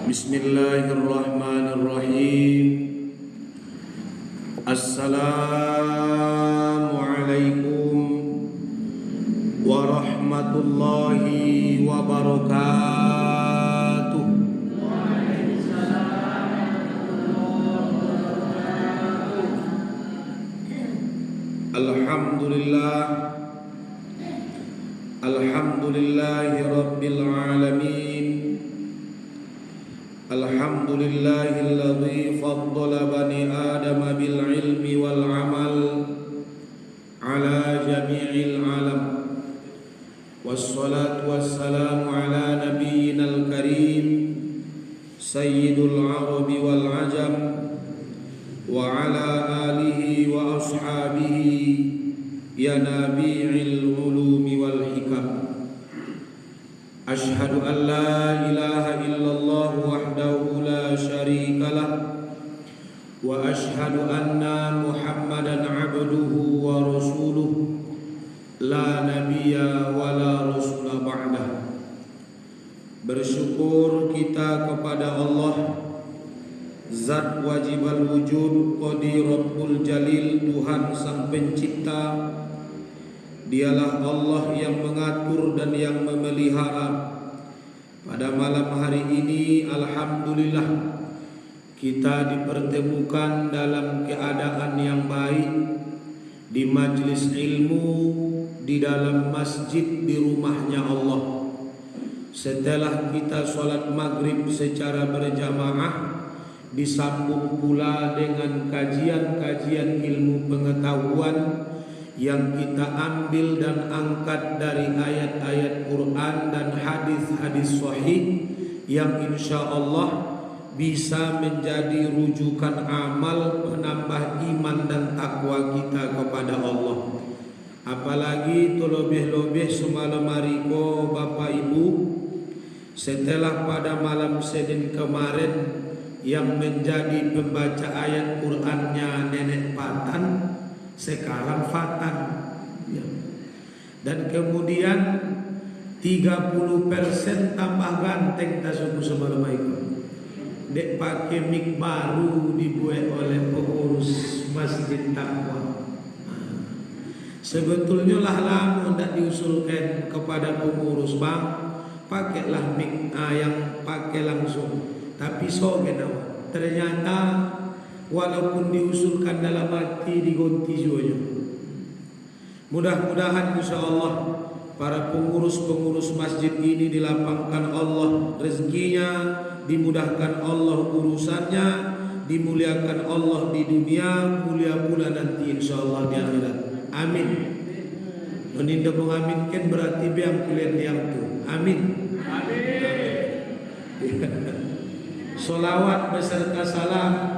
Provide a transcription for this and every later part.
Bismillahirrahmanirrahim. Assalamualaikum warahmatullahi wabarakatuh. Alhamdulillah, alhamdulillahi rabbil alamin. Alhamdulillahilladzi faddala bani Adam bil ilmi wal amal ala jami'il alam. Wassalatu wassalamu ala nabiyyinal karim sayyidul arabi wal ajam wa ala alihi wa ashabihi ya nabi'il ulumi wal hikam. Ashhadu an la ilaha illallah wahdahu la syarika lah wa ashhadu anna Muhammadan abduhu wa rasuluh la nabiyya wa la rasula ba'dah. Bersyukur kita kepada Allah, Zat wajibal wujud, Qadirul Jalil, Tuhan sang pencipta. Dialah Allah yang mengatur dan yang memelihara. Pada malam hari ini alhamdulillah kita dipertemukan dalam keadaan yang baik di majlis ilmu di dalam masjid di rumahnya Allah. Setelah kita sholat maghrib secara berjamaah, disambung pula dengan kajian-kajian ilmu pengetahuan yang kita ambil dan angkat dari ayat-ayat Quran dan hadis-hadis sahih yang insya Allah bisa menjadi rujukan amal penambah iman dan takwa kita kepada Allah. Apalagi terlebih-lebih semalam hari ko Bapak Ibu, setelah pada malam Senin kemarin yang menjadi pembaca ayat Qur'annya Nenek Patan, sekarang Fatan ya. Dan kemudian 30% tambah ganteng tasuku semalam itu. Dek pakai mic baru dibuat oleh pengurus Masjid Taqwa. Sebetulnya lah lama tidak diusulkan kepada pengurus, bang, pakailah mic yang pakai langsung. Tapi ternyata walaupun diusulkan dalam hati digonti juga. Mudah-mudahan insya Allah para pengurus-pengurus masjid ini dilapangkan Allah rezekinya, dimudahkan Allah urusannya, dimuliakan Allah di dunia, mulia pula nanti insya Allah di akhirat. Amin. Menindak mengaminkan berarti biang kalian yang tu. Amin. Salawat beserta salam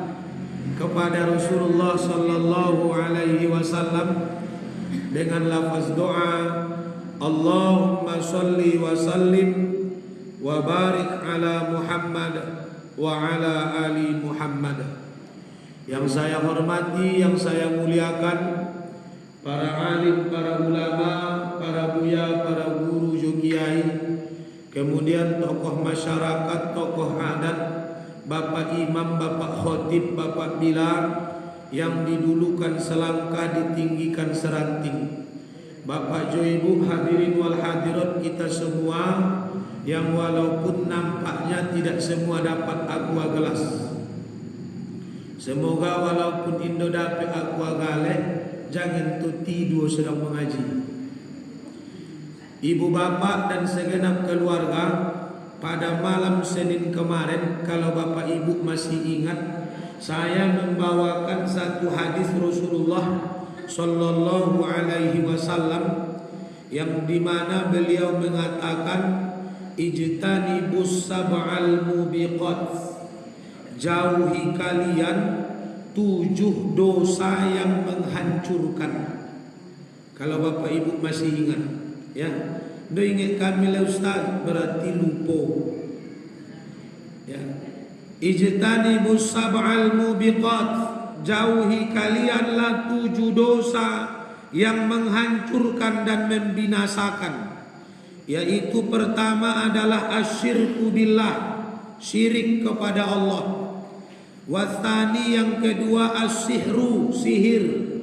kepada Rasulullah sallallahu alaihi wasallam dengan lafaz doa, Allahumma sholli wa sallim wa barik ala Muhammad wa ala ali Muhammad. Yang saya hormati, yang saya muliakan, para alim, para ulama, para buya, para guru, kiai, kemudian tokoh masyarakat, tokoh adat, Bapak Imam, Bapak Khotib, Bapak Bilal, yang didulukan selangkah ditinggikan seranting. Bapak Ibu hadirin wal hadirat kita semua yang walaupun nampaknya tidak semua dapat aqua gelas. Semoga walaupun Indo dapat aqua galek, jangan tu tidur sedang mengaji. Ibu bapak dan segenap keluarga, pada malam Senin kemarin, kalau Bapak Ibu masih ingat, saya membawakan satu hadis Rasulullah sallallahu alaihi wasallam yang dimana beliau mengatakan, ijtanibus sab'al mubiqat, jauhi kalian 7 dosa yang menghancurkan. Kalau Bapak Ibu masih ingat, ya. Dah ingat kami lah Ustaz, berarti lupa. Ya. Ijtanibus sab'al mubiqat, jauhi kalianlah 7 dosa yang menghancurkan dan membinasakan. Yaitu pertama adalah asyirku billah, syirik kepada Allah. Watsani yang kedua as-sihru, sihir.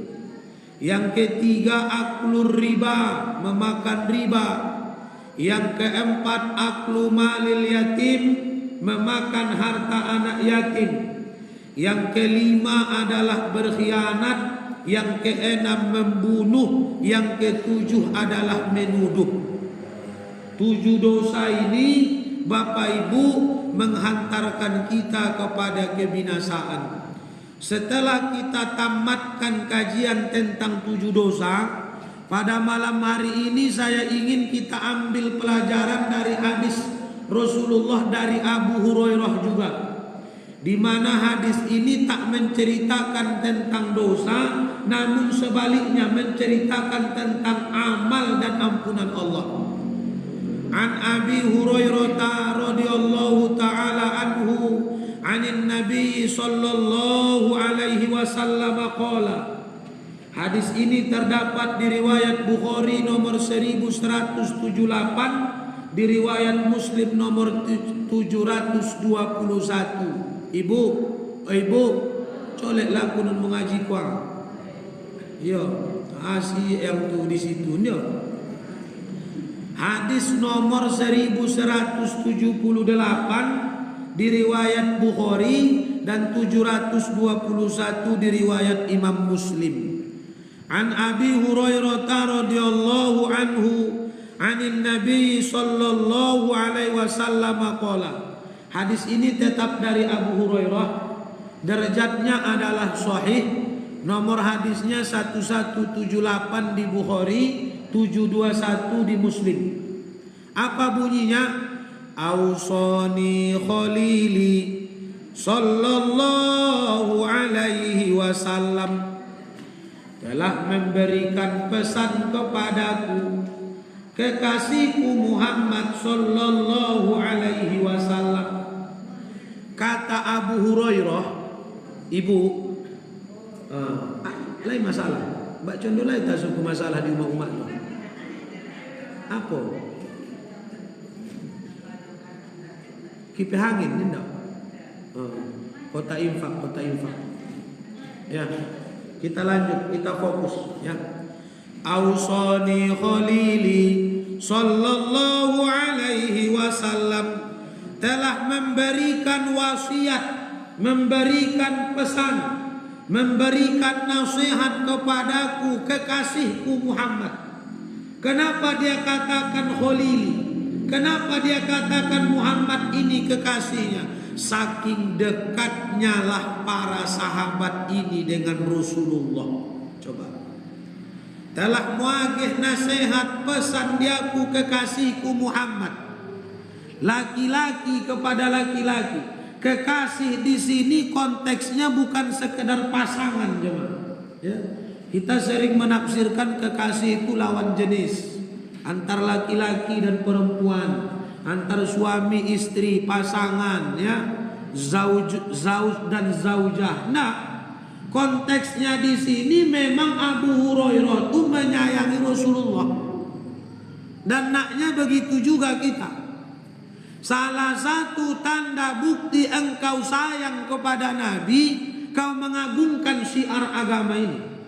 Yang ketiga aklur riba, memakan riba. Yang keempat aklu malil yatim, memakan harta anak yatim. Yang kelima adalah berkhianat. Yang keenam membunuh. Yang ketujuh adalah menuduh. 7 dosa ini Bapak Ibu menghantarkan kita kepada kebinasaan. Setelah kita tamatkan kajian tentang 7 dosa, pada malam hari ini saya ingin kita ambil pelajaran dari hadis Rasulullah dari Abu Hurairah juga, di mana hadis ini tak menceritakan tentang dosa, namun sebaliknya menceritakan tentang amal dan ampunan Allah. An Abi Hurairah radhiyallahu taala anhu anin Nabi sallallahu alaihi wasallam qala. Hadis ini terdapat di riwayat Bukhari nomor 1178, di riwayat Muslim nomor 721. Ibu, colek laku nun mengaji kuang. Yo, asih yang tu di situ nyo. Hadis nomor 1178 di riwayat Bukhari dan 721 di riwayat Imam Muslim. An Abi Hurairah radhiyallahu anhu anin Nabi sallallahu alaihi wasallam qala. Hadis ini tetap dari Abu Hurairah, derajatnya adalah sahih. Nomor hadisnya 1178 di Bukhari, 721 di Muslim. Apa bunyinya? Ausani khalili sallallahu alaihi wasallam, telah memberikan pesan kepadaku kekasihku Muhammad sallallahu alaihi wasallam. Kata Abu Hurairah, ibu, lain masalah. Mbak condolai tak suku masalah di umat-umat lo. Apa? Kipe hangin ni tak? Kota infak. Ya, kita lanjut, kita fokus. Ya. Ausani khalili sallallahu alaihi wasallam, telah memberikan wasiat, memberikan pesan, memberikan nasihat kepadaku kekasihku Muhammad. Kenapa dia katakan khalili? Kenapa dia katakan Muhammad ini kekasihnya? Saking dekatnya lah para sahabat ini dengan Rasulullah. Coba. Telah muagih nasihat pesan diaku kekasihku Muhammad. Laki-laki kepada laki-laki. Kekasih di sini konteksnya bukan sekedar pasangan, jemaah. Ya. Kita sering menafsirkan kekasih itu lawan jenis, antar laki-laki dan perempuan, antar suami istri, pasangan, ya, zauj dan zaujah. Nah, konteksnya di sini memang Abu Hurairah itu menyayangi Rasulullah, dan naknya begitu juga kita. Salah satu tanda bukti engkau sayang kepada Nabi, kau mengagungkan syiar agama ini.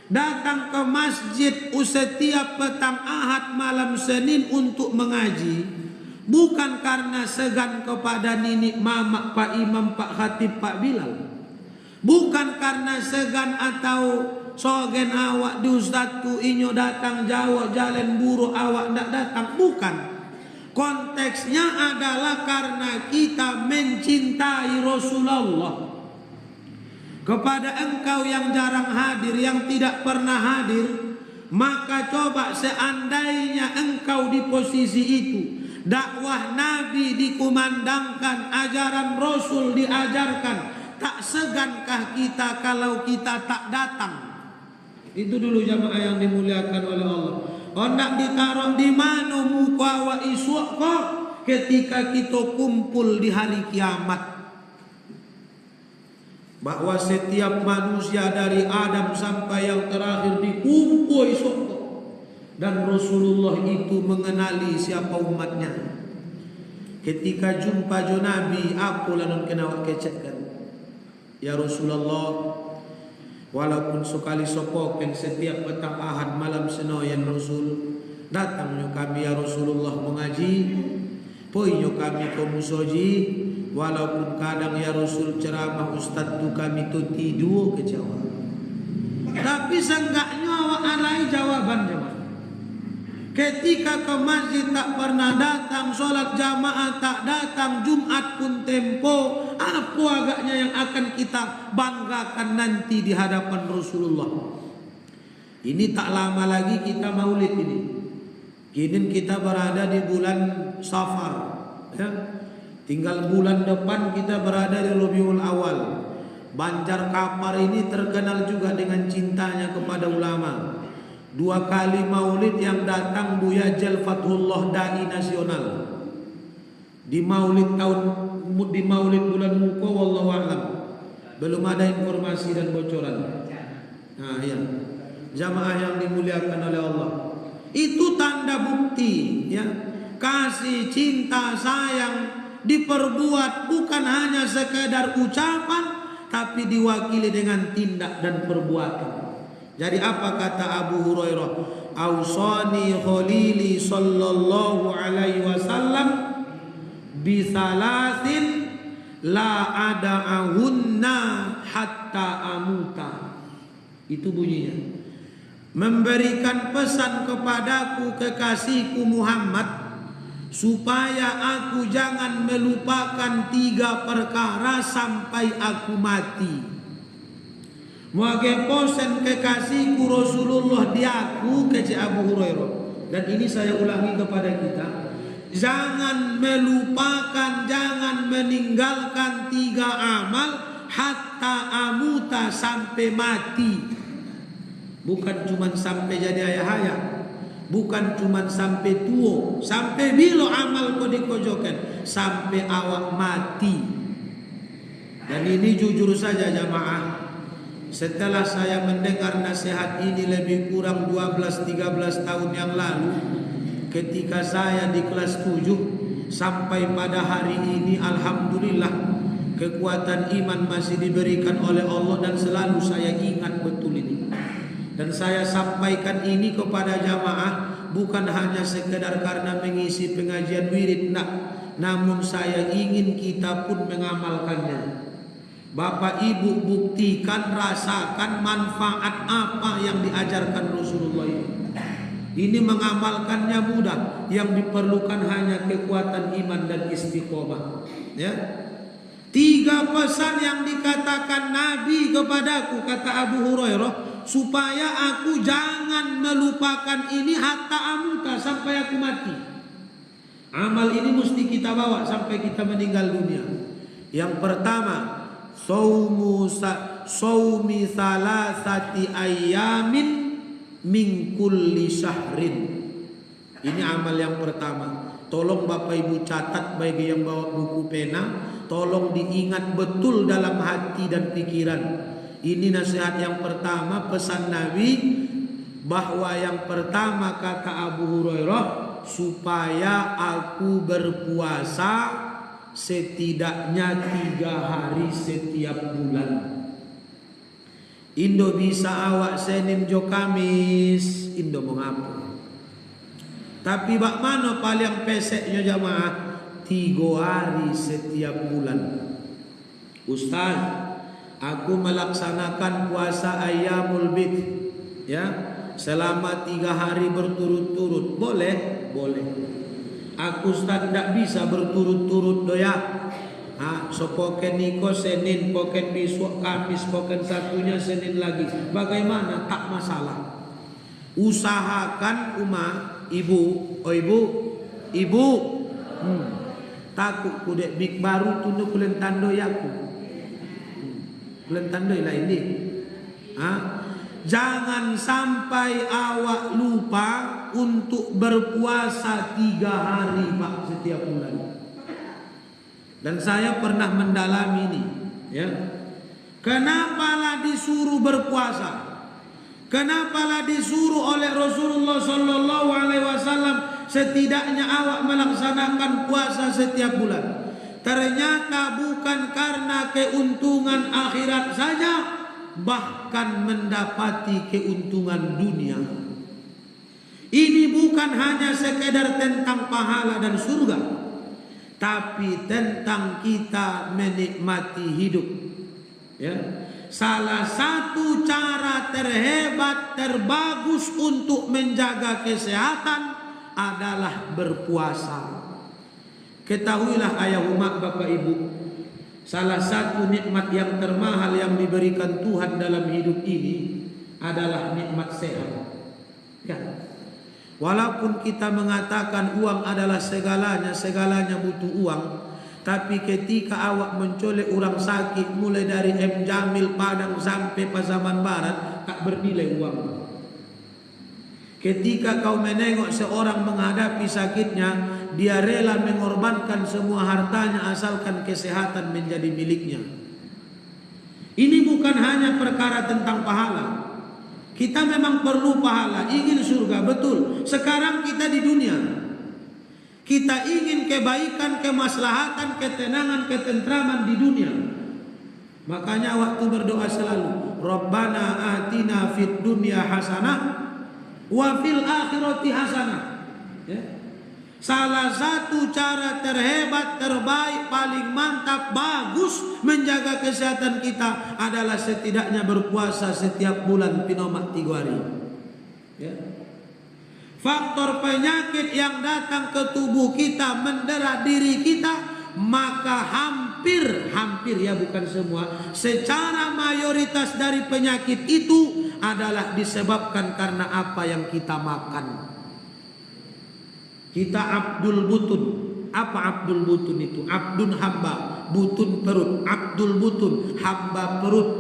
Datang ke masjid setiap petang Ahad malam Senin untuk mengaji, bukan karena segan kepada ninik mamak Pak Imam, Pak Khatib, Pak Bilal. Bukan karena segan atau sogen awak di ustadku inyo datang Jawa jalan buru awak ndak datang. Bukan. Konteksnya adalah karena kita mencintai Rasulullah. Kepada engkau yang jarang hadir, yang tidak pernah hadir, maka coba seandainya engkau di posisi itu, dakwah Nabi dikumandangkan, ajaran Rasul diajarkan, tak segankah kita kalau kita tak datang? Itu dulu jamaah yang dimuliakan oleh Allah. Hendak ditaruh di mana muka wa iswa kok ketika kita kumpul di hari kiamat. Bahwa setiap manusia dari Adam sampai yang terakhir dikumpul iswa kok. Dan Rasulullah itu mengenali siapa umatnya. ketika jumpa jo Nabi aku lanon kena kecekkan. Ya Rasulullah, walaupun sekali sopoken setiap petang Ahad malam senoyan Rasul datang nyo kami ya Rasulullah mengaji, poi nyo kami ke musoji, walaupun kadang ya Rasul ceramah ustad tu kami tu tidur kecewa. Tapi seenggaknya awak alai jawaban jemaah. Ketika ke masjid tak pernah datang, sholat jamaah tak datang, Jumat pun tempo, apa agaknya yang akan kita banggakan nanti di hadapan Rasulullah? Ini tak lama lagi kita maulid ini. Kini kita berada di bulan Safar, ya. Tinggal bulan depan kita berada di Rabiul Awal. Banjar Kapar ini terkenal juga dengan cintanya kepada ulama. 2 kali maulid yang datang Buya Jal Fathullah Dai nasional. Di maulid bulan Muko wallahu a'lam. Belum ada informasi dan bocoran. Nah, ya. Jamaah yang dimuliakan oleh Allah. Itu tanda bukti, ya. Kasih, cinta, sayang diperbuat bukan hanya sekedar ucapan, tapi diwakili dengan tindak dan perbuatan. Jadi apa kata Abu Hurairah? Ausani khalili sallallahu alaihi wasallam bisalasin la ada'ahunna hatta amuta. Itu bunyinya. Memberikan pesan kepadaku kekasihku Muhammad supaya aku jangan melupakan 3 perkara sampai aku mati. Muage posen kekasihku Rasulullah diaku ke Abu Hurairah. Dan ini saya ulangi kepada kita, jangan melupakan, jangan meninggalkan 3 amal hatta amuta, sampai mati. Bukan cuma sampai jadi ayah-ayah, bukan cuma sampai tua, sampai bilo amal kau dikojokan, sampai awak mati. Dan ini jujur saja jamaah, setelah saya mendengar nasihat ini lebih kurang 12-13 tahun yang lalu, ketika saya di kelas 7 sampai pada hari ini, alhamdulillah kekuatan iman masih diberikan oleh Allah dan selalu saya ingat betul ini. Dan saya sampaikan ini kepada jamaah bukan hanya sekedar karena mengisi pengajian wirid, namun saya ingin kita pun mengamalkannya. Bapak Ibu buktikan, rasakan manfaat apa yang diajarkan Rasulullah ini. Ini mengamalkannya mudah, yang diperlukan hanya kekuatan iman dan istiqomah. Ya. 3 pesan yang dikatakan Nabi kepadaku, kata Abu Hurairah, supaya aku jangan melupakan ini hatta amuta, sampai aku mati. Amal ini mesti kita bawa sampai kita meninggal dunia. Yang pertama, saumi salasati ayamin min kulli syahrin. Ini amal yang pertama. Tolong Bapak Ibu catat, bagi yang bawa buku pena, tolong diingat betul dalam hati dan pikiran. Ini nasihat yang pertama, pesan Nabi, bahwa yang pertama kata Abu Hurairah, supaya aku berpuasa setidaknya 3 hari setiap bulan. Indo bisa awak Senin jo Kamis, Indo mau ngapa? Tapi bak mana paling peseknya jamaah? 3 hari setiap bulan. Ustaz, aku melaksanakan puasa Ayyamul Bid, ya, selama 3 hari berturut-turut. Boleh? Boleh. Aku Ustaz tidak bisa berturut-turut doya. Sopoken niko Senin, poken besok Kamis, poken satunya Senin lagi. Bagaimana? Tak masalah. Usahakan ibu, takut kudek big baru tunduk kulen tando yaku. Kulen tando lah ini. Jangan sampai awak lupa untuk berpuasa 3 hari Pak setiap bulan. Dan saya pernah mendalami ini, ya. Kenapalah disuruh berpuasa? Kenapalah disuruh oleh Rasulullah sallallahu alaihi wasallam setidaknya awak melaksanakan puasa setiap bulan. Ternyata bukan karena keuntungan akhirat saja, bahkan mendapati keuntungan dunia. Ini bukan hanya sekedar tentang pahala dan surga, tapi tentang kita menikmati hidup. Ya. Salah satu cara terhebat, terbagus untuk menjaga kesehatan adalah berpuasa. Ketahuilah ayah umat, bapak ibu, salah satu nikmat yang termahal yang diberikan Tuhan dalam hidup ini adalah nikmat sehat. Ya. Walaupun kita mengatakan uang adalah segalanya, segalanya butuh uang, tapi ketika awak mencolek orang sakit mulai dari M. Jamil Padang sampai Pasaman Barat, tak bernilai uang. Ketika kau menengok seorang menghadapi sakitnya, dia rela mengorbankan semua hartanya asalkan kesehatan menjadi miliknya. Ini bukan hanya perkara tentang pahala. Kita memang perlu pahala, ingin surga, betul. Sekarang kita di dunia, kita ingin kebaikan, kemaslahatan, ketenangan, ketentraman di dunia. Makanya waktu berdoa selalu, Rabbana atina fid dunya hasanah wa fil akhirati hasanah. Ya. Salah satu cara terhebat, terbaik, paling mantap, bagus menjaga kesehatan kita adalah setidaknya berpuasa setiap bulan pinomak 3 hari. Ya. Faktor penyakit yang datang ke tubuh kita mendera diri kita, maka hampir ya, bukan semua, secara mayoritas dari penyakit itu adalah disebabkan karena apa yang kita makan. Kita Abdul Butun. Apa Abdul Butun itu? Abdun hamba, butun perut. Abdul Butun, hamba perut.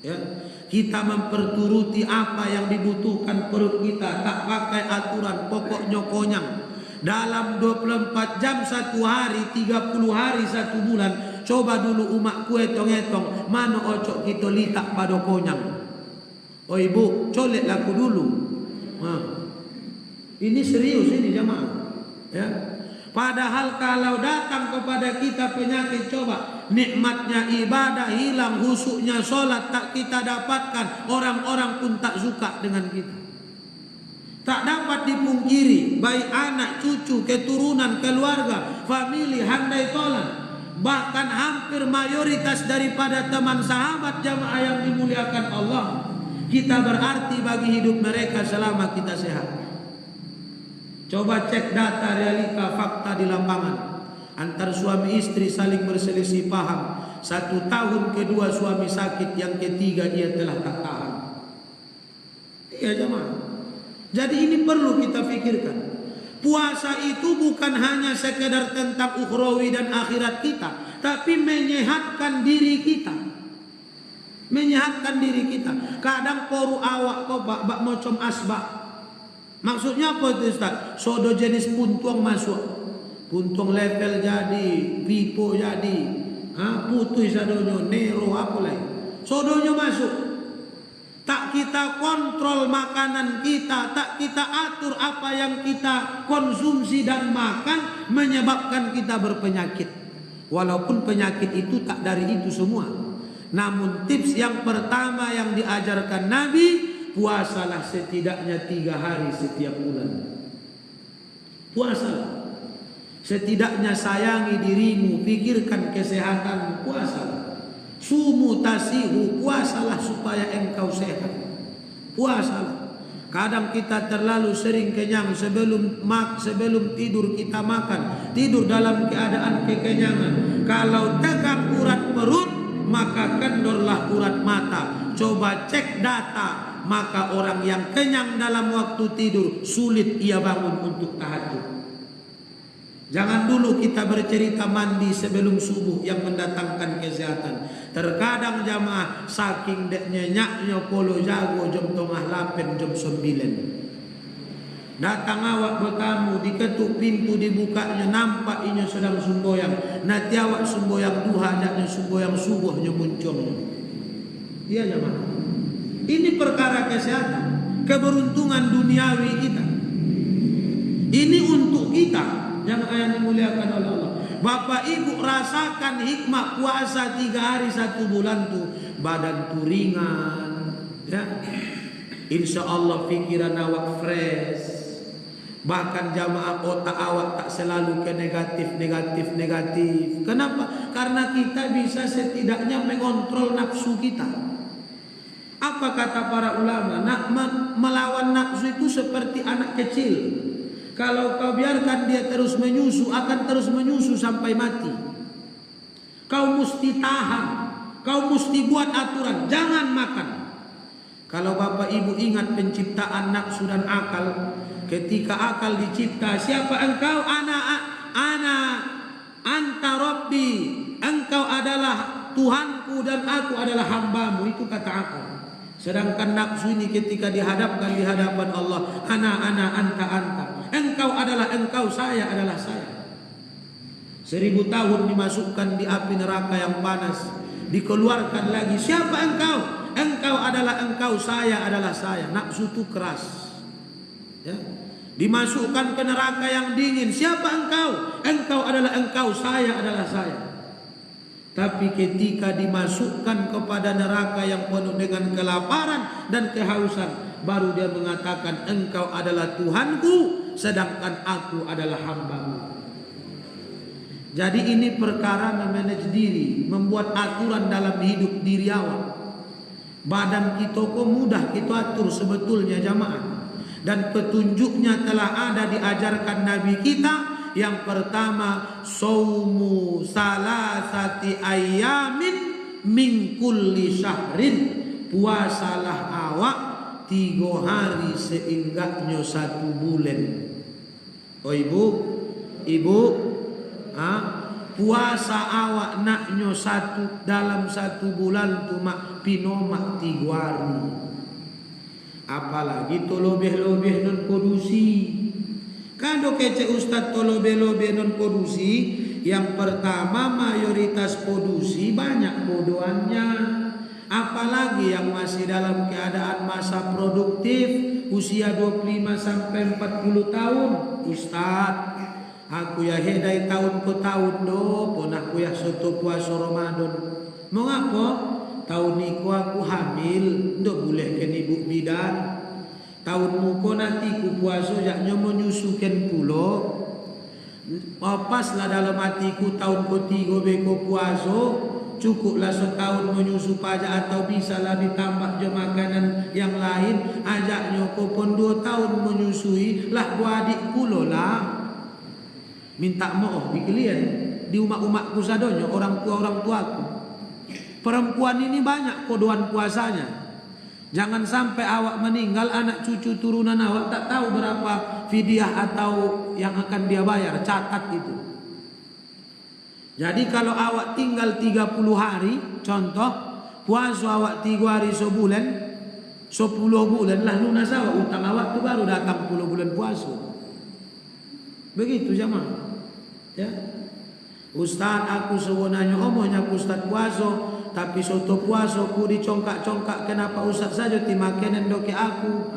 Ya. Kita memperturuti apa yang dibutuhkan perut kita, tak pakai aturan, pokoknya konyang. Dalam 24 jam 1 hari, 30 hari 1 bulan, coba dulu umakku etong-etong, mana ocok kita litak pada konyang. Oh ibu, colek laku dulu. Nah. Ini serius ini jemaah. Ya. Padahal kalau datang kepada kita penyakit, coba nikmatnya ibadah hilang, khusyuknya sholat tak kita dapatkan, orang-orang pun tak suka dengan kita. Tak dapat dipungkiri, baik anak, cucu, keturunan, keluarga, famili, handai tolan, bahkan hampir mayoritas daripada teman sahabat jamaah yang dimuliakan Allah, kita berarti bagi hidup mereka selama kita sehat. Coba cek data realita fakta di lapangan. Antar suami istri saling berselisih paham. 1 tahun kedua suami sakit, yang ketiga ia telah tak tahan. Iya jemaah. Jadi ini perlu kita pikirkan. Puasa itu bukan hanya sekedar tentang ukhrawi dan akhirat kita, tapi menyehatkan diri kita. Menyehatkan diri kita. Kadang poru awak kok bak mocom asbak. Maksudnya apa itu Ustaz? Sodo jenis puntung masuk. Puntung level jadi, pipo jadi, putih sadonyo, nero apa lagi. Sodonya masuk. Tak kita kontrol makanan kita, tak kita atur apa yang kita konsumsi dan makan, menyebabkan kita berpenyakit. Walaupun penyakit itu tak dari itu semua. Namun tips yang pertama yang diajarkan Nabi, puasalah setidaknya 3 hari setiap bulan. Puasalah. Setidaknya sayangi dirimu, pikirkan kesehatan, puasalah. Sumu tasihu, puasalah supaya engkau sehat. Puasalah. Kadang kita terlalu sering kenyang, sebelum tidur kita makan, tidur dalam keadaan kekenyangan. Kalau tegak urat perut, maka kendorlah urat mata. Coba cek data. Maka orang yang kenyang dalam waktu tidur, sulit ia bangun untuk tahajud. Jangan dulu kita bercerita mandi sebelum subuh yang mendatangkan kesehatan. Terkadang jamaah saking dek nyenyaknya polo jago jam 8, jam 9. Datang awak bertamu, diketuk pintu, dibukanya, nampak inya sedang semboyang. Nanti awak semboyang duha, jaknya semboyang subuhnya munculnya. Iya jamaah. Ini perkara kesehatan, keberuntungan duniawi kita. Ini untuk kita yang dimuliakan oleh Allah. Bapak Ibu rasakan hikmah puasa 3 hari 1 bulan tuh, badan tuh ringan, ya. Insya Allah pikiran awak fresh. Bahkan jamaah otak awak tak selalu ke negatif. Kenapa? Karena kita bisa setidaknya mengontrol nafsu kita. Apa kata para ulama? Melawan nafsu itu seperti anak kecil. Kalau kau biarkan dia terus menyusu, akan terus menyusu sampai mati. Kau mesti tahan, kau mesti buat aturan, jangan makan. Kalau Bapak Ibu ingat penciptaan nafsu dan akal, ketika akal dicipta, siapa engkau? Anta Rabbi, engkau adalah Tuhanku dan aku adalah hambamu, itu kata akal. Sedangkan nafsu ini ketika dihadapkan di hadapan Allah, anta, engkau adalah engkau, saya adalah saya. 1000 tahun dimasukkan di api neraka yang panas, dikeluarkan lagi, siapa engkau? Engkau adalah engkau, saya adalah saya. Nafsu itu keras, ya. Dimasukkan ke neraka yang dingin, siapa engkau? Engkau adalah engkau, saya adalah saya. Tapi ketika dimasukkan kepada neraka yang penuh dengan kelaparan dan kehausan, baru dia mengatakan engkau adalah Tuhanku, sedangkan aku adalah hambamu. Jadi ini perkara memanage diri, membuat aturan dalam hidup diri awak. Badan kita kok mudah kita atur sebetulnya jamaah. Dan petunjuknya telah ada diajarkan Nabi kita. Yang pertama, saumu salasati ayamin min kulli syahrin. Puasalah awak 3 hari seenggaknya 1 bulan. Oh ibu, puasa awak naknyo dalam 1 bulan tu mak pinomak 3 hari. Apalagi to lebih-lebih non produksi. Kado kece Ustaz to lebih-lebih non produksi. Yang pertama, mayoritas produksi banyak bodohannya. Apalagi yang masih dalam keadaan masa produktif, usia 25 sampai 40 tahun. Ustaz, aku ya hedai tahun ke tahun do, pun aku ya soto puasa Ramadan. Mengapa? Tahun niku aku hamil, ndo boleh kan ibu bidan. Tahun muko nanti ku puasa jaknya menyusukan pulo. Pas lah dalam hatiku tahun ketiga beko puasa, cukuplah setahun menyusu pajak atau bisa lah ditambah je makanan yang lain. Ajaknya ko pun 2 tahun menyusui lah gua adik pulo lah. Minta maaf dikalian di umat-umatku sadonya, orang tuaku. Perempuan ini banyak kodohan puasanya. Jangan sampai awak meninggal, anak cucu turunan awak tak tahu berapa fidyah atau yang akan dia bayar. Catat itu. Jadi kalau awak tinggal 30 hari, contoh puasa awak 3 hari sebulan, 10 bulan lah lunas awak utang awak tu, baru datang 10 bulan puasa. Begitu jamaah. Ya. Ustaz, aku sebenarnya omongnya Ustaz puasa, tapi soto puasa ku dicongkak-congkak, kenapa Ustaz saja timakenan doke aku?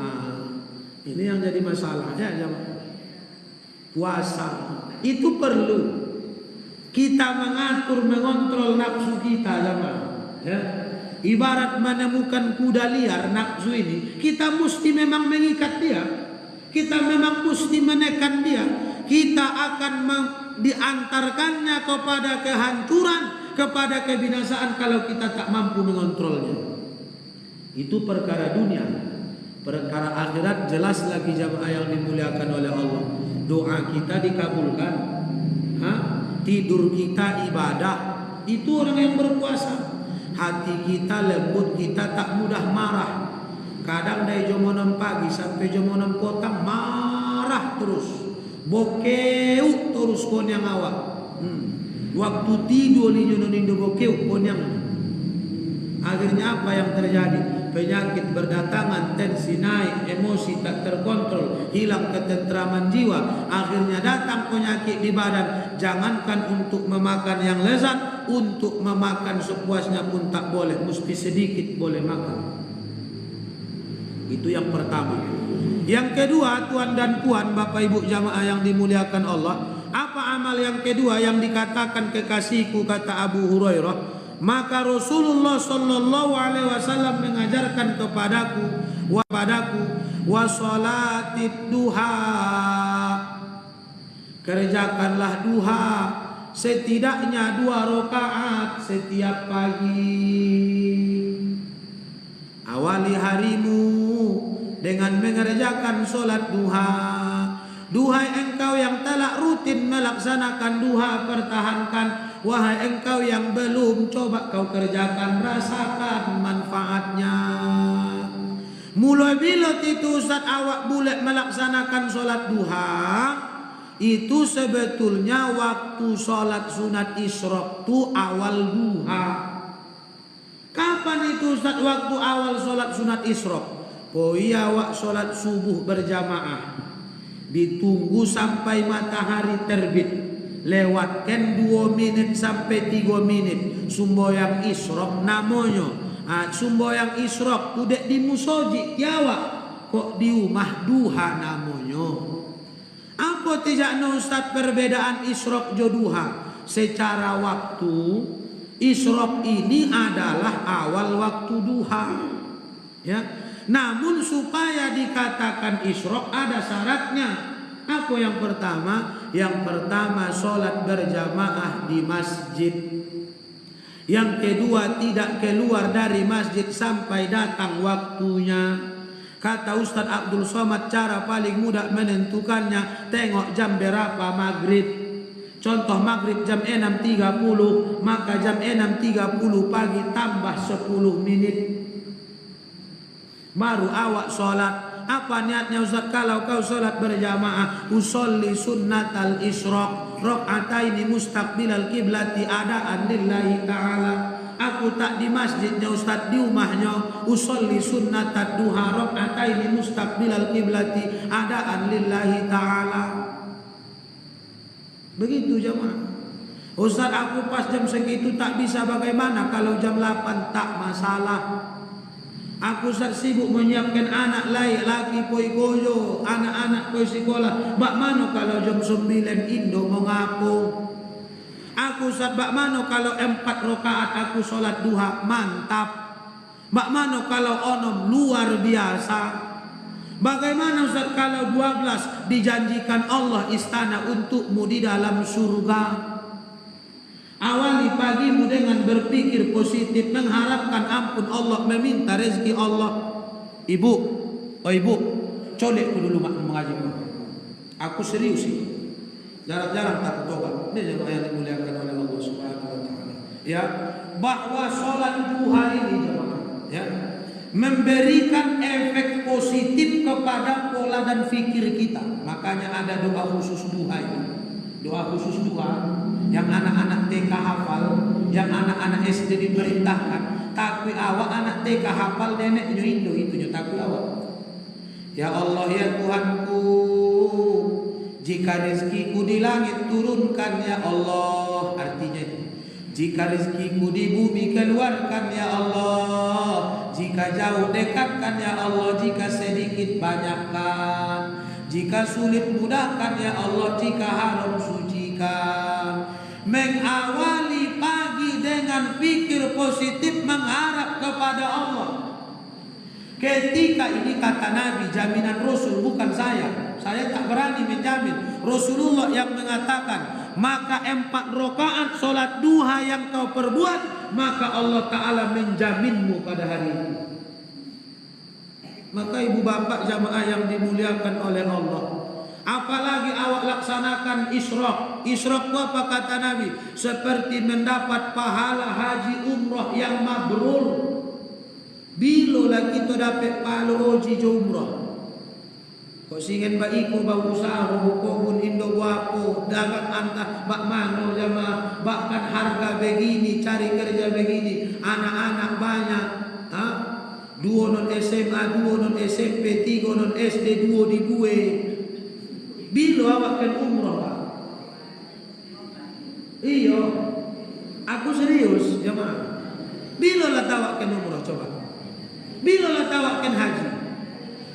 Ini yang jadi masalah ya jamaah. Puasa itu perlu kita mengontrol nafsu kita jamaah. Ya. Ibarat menemukan kuda liar nafsu ini, kita mesti memang mengikat dia. Kita memang mesti menekan dia. Kita akan diantarkannya kepada kehancuran, kepada kebinasaan kalau kita tak mampu mengontrolnya. Itu perkara dunia. Perkara akhirat jelas lagi jamaah yang dimuliakan oleh Allah. Doa kita dikabulkan, tidur kita ibadah. Itu orang yang berpuasa. Hati kita lembut, kita tak mudah marah. Kadang dari jam 6 pagi sampai jam 6 petang marah terus. Bokeu terus kon yang awak. Waktu tidur nindo bokeu kon yang. Akhirnya apa yang terjadi? Penyakit berdatangan, tensi naik, emosi tak terkontrol, hilang ketentraman jiwa. Akhirnya datang penyakit di badan. Jangankan untuk memakan yang lezat, untuk memakan sepuasnya pun tak boleh. Mesti sedikit boleh makan. Itu yang pertama. Yang kedua, tuan dan puan, Bapak Ibu jamaah yang dimuliakan Allah, apa amal yang kedua yang dikatakan kekasihku, kata Abu Hurairah? Maka Rasulullah sallallahu alaihi wasallam mengajarkan kepadaku wasolatid duha. Kerjakanlah duha setidaknya 2 rakaat setiap pagi. Awali harimu dengan mengerjakan solat duha. Duhai engkau yang telah rutin melaksanakan duha, pertahankan. Wahai engkau yang belum, coba kau kerjakan, rasakan manfaatnya. Mulai bila itu Ustaz awak boleh melaksanakan solat duha, itu sebetulnya waktu solat sunat isyraq tu awal duha. Kapan itu Ustaz waktu awal solat sunat isyraq? Oh iya, awak solat subuh berjamaah, ditunggu sampai matahari terbit, lewatkan 2 menit sampai 3 menit, sembohyang isyraq namanya. Sembohyang isyraq tu dek di musoji awak, kok di rumah duha namanya. Apa tijaknya Ustaz perbedaan isyraq jo duha? Secara waktu isyraq ini adalah awal waktu duha, ya. Namun supaya dikatakan isyraq ada syaratnya. Apa yang pertama? Yang pertama solat berjamaah di masjid. Yang kedua tidak keluar dari masjid sampai datang waktunya. Kata Ustaz Abdul Somad, cara paling mudah menentukannya, tengok jam berapa maghrib. Contoh maghrib jam 6.30, maka jam 6.30 pagi tambah 10 menit. Baru awak sholat. Apa niatnya Ustaz? Kalau kau sholat berjamaah, usolli sunnatal isyraq raka'ataini mustaqbilal kiblati adaan lillahi ta'ala. Aku tak di masjidnya Ustaz, di rumahnya, usolli sunnatad duha raka'ataini mustaqbilal kiblati adaan lillahi ta'ala. Begitu jamaah. Ustaz aku pas jam segitu tak bisa, bagaimana? Kalau jam 8 tak masalah. Aku sibuk menyiapkan anak laki poi goyo, anak-anak poi sekolah. Bak mano kalau jam 9 Indo mau ngapo? Aku bak mano kalau 4 rakaat aku sholat duha, mantap. Bak mano kalau onom luar biasa. Bagaimana Ustaz kalau 12 dijanjikan Allah istana untukmu di dalam surga? Awali pagimu dengan berpikir positif, mengharapkan ampun Allah, meminta rezeki Allah. Ibu, oh ibu, colek dulu mengaji. Aku serius sih. Jarang-jarang tak tobat. Ini jemaah yang dimuliakan oleh Allah Subhanahu wa taala. Ya, bahwa sholat duha ini jemaah, ya, memberikan efek positif kepada pola dan fikir kita. Makanya ada doa khusus duha ini. Doa khusus duha yang anak-anak TK hafal, yang anak-anak SD diperintahkan. Takwi awak anak TK hafal, nenek Indo itu takwi awak. Ya Allah ya Tuhanku, jika rezekiku di langit turunkan ya Allah. Artinya itu, jika rezekiku di bumi keluarkan ya Allah. Jika jauh dekatkan ya Allah, jika sedikit banyakkan. Jika sulit mudahkan ya Allah, jika haram sucikan. Mengawali pagi dengan pikir positif, mengharap kepada Allah. Ketika ini kata Nabi, jaminan Rasul bukan saya tak berani menjamin. Rasulullah yang mengatakan, maka 4 rakaat solat duha yang kau perbuat, maka Allah Ta'ala menjaminmu pada hari ini. Maka ibu bapak jamaah yang dimuliakan oleh Allah, apalagi awak laksanakan isyraq. Isyraq itu apa kata Nabi? Seperti mendapat pahala haji umrah yang mabrur. Bila lah kita dapat pahala haji umrah? Kau singen ba iko ba usaha ko bun Indo wapo dagang antah bak mano jamaah, bahkan harga begini, cari kerja begini, anak-anak banyak, dua non SMA, dua non SMP, 3 non SD, 2 di 2. Bila awak kan umrah Pak? Iya, aku serius jemaah. Bila lah tawak kan umrah coba? Bila lah tawak kan haji?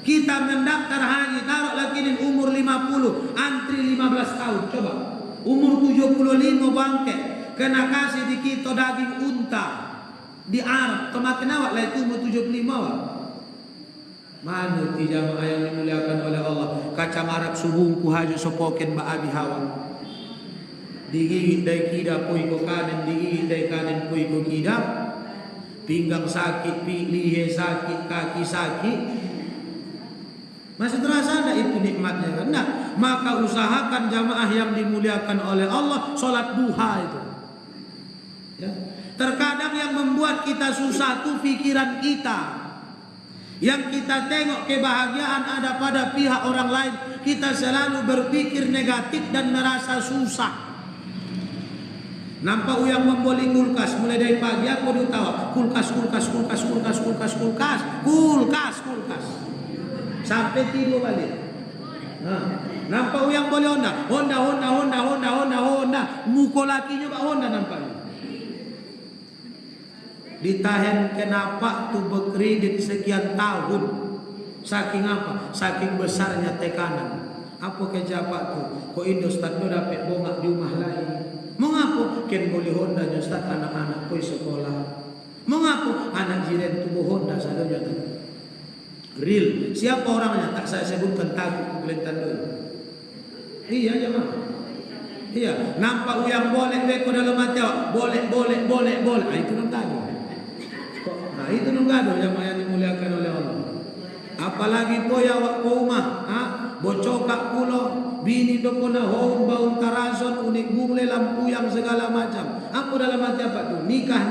Kita mendaftar haji, taruh lagi umur 50, antri 15 tahun. Coba, umur 75 bangke, kena kasih di kita daging unta di Arab, kemakin awak lah itu umur 75 awak. Mana ti jamaah yang dimuliakan oleh Allah, kacang Arab subungku haju sopoken ba abi hawa. Digigit dari kida pui ko kanan, digigit dari kanan pui ko kida. Pinggang sakit, lihe sakit, kaki sakit. Masih terasa ada itu nikmatnya kan? Nah, maka usahakan jamaah yang dimuliakan oleh Allah sholat duha itu. Ya. Terkadang yang membuat kita susah itu pikiran kita. Yang kita tengok kebahagiaan ada pada pihak orang lain, kita selalu berpikir negatif dan merasa susah. Nampak uyang memboli kulkas mulai dari pagi aku udah tahu kulkas sampai tidur balik. Nah, nampak uyang boleh Honda mukul lakinya Pak Honda nampaknya. Ditahan kenapa tuh berkredit sekian tahun? Saking apa? Saking besarnya tekanan. Apa kejabat tuh? Kok Indosat tuh dapat bongak di rumah lain? Mengapa? Ken boleh Honda Ustaz anak-anak koi sekolah. Mengapa? Anak jiran tuh Honda saja tuh. Real. Siapa orangnya? Tak saya sebutkan takut kelihatan dulu. Iya jemaah. Iya. Nampak uyang boleh beko dalam hati. Boleh. Ah, itu nggak. Nah itu nunggado jamaah yang dimuliakan oleh Allah. Apalagi poya wak rumah, bocokak pulo, bini dokona hong baun tarason, unik gule lampu yang segala macam. Apa dalam hati apa tuh? Nikah.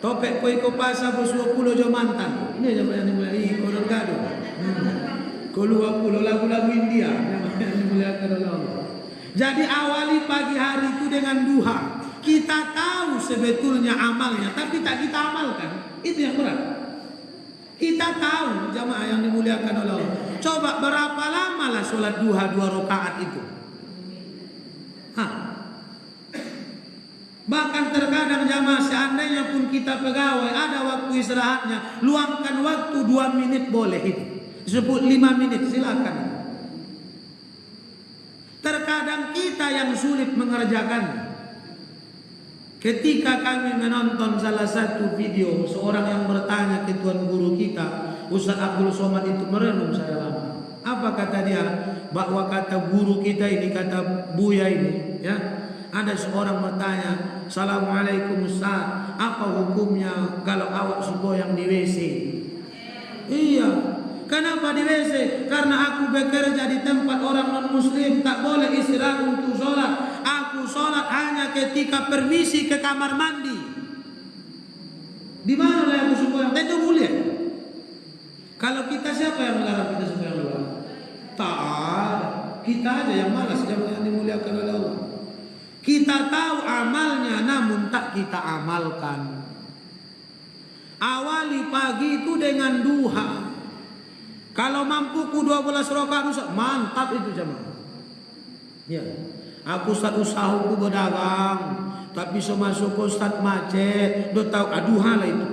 Topek koi kopasa bersuah pulo jo mantan. Ini jamaah yang dimuliakan nunggado. Keluar pulo lagu-lagu India jamaah yang dimuliakan oleh Allah. Jadi awali pagi hari itu dengan duha. Kita tahu sebetulnya amalnya, tapi tak kita amalkan. Itu yang berat. Kita tahu jamaah yang dimuliakan oleh Allah. Coba berapa lama lah sholat duha 2 rakaat itu? Bahkan terkadang jamaah seandainya pun kita pegawai, ada waktu istirahatnya, luangkan waktu 2 menit boleh itu. Sebut 5 menit silakan. Terkadang kita yang sulit mengerjakan. Ketika kami menonton salah satu video, seorang yang bertanya ke tuan guru kita, Ustaz Abdul Somad itu merenung saya lama. Apa kata dia? Bahwa kata guru kita ini, kata Buya ini, ya, ada seorang bertanya, Assalamualaikum Ustaz, apa hukumnya kalau awak sembahyang di WC? Iya. Kenapa di WC? Karena aku bekerja di tempat orang non-muslim, tak boleh istirahat untuk sholat. Aku sholat hanya ketika permisi ke kamar mandi. Di mana lah aku sembahyang? Itu boleh. Kalau kita siapa yang melarang kita sembahyang luar? Tak ada. Kita aja yang malas, yang dimuliakan oleh Allah. Kita tahu amalnya, namun tak kita amalkan. Awali pagi itu dengan duha. Kalau mampu ku 12 rakaat mantap itu jemaah. Ya. Aku Ustaz usahaku berdagang, tapi so masuk Ustaz macet, do tahu aduha lah itu.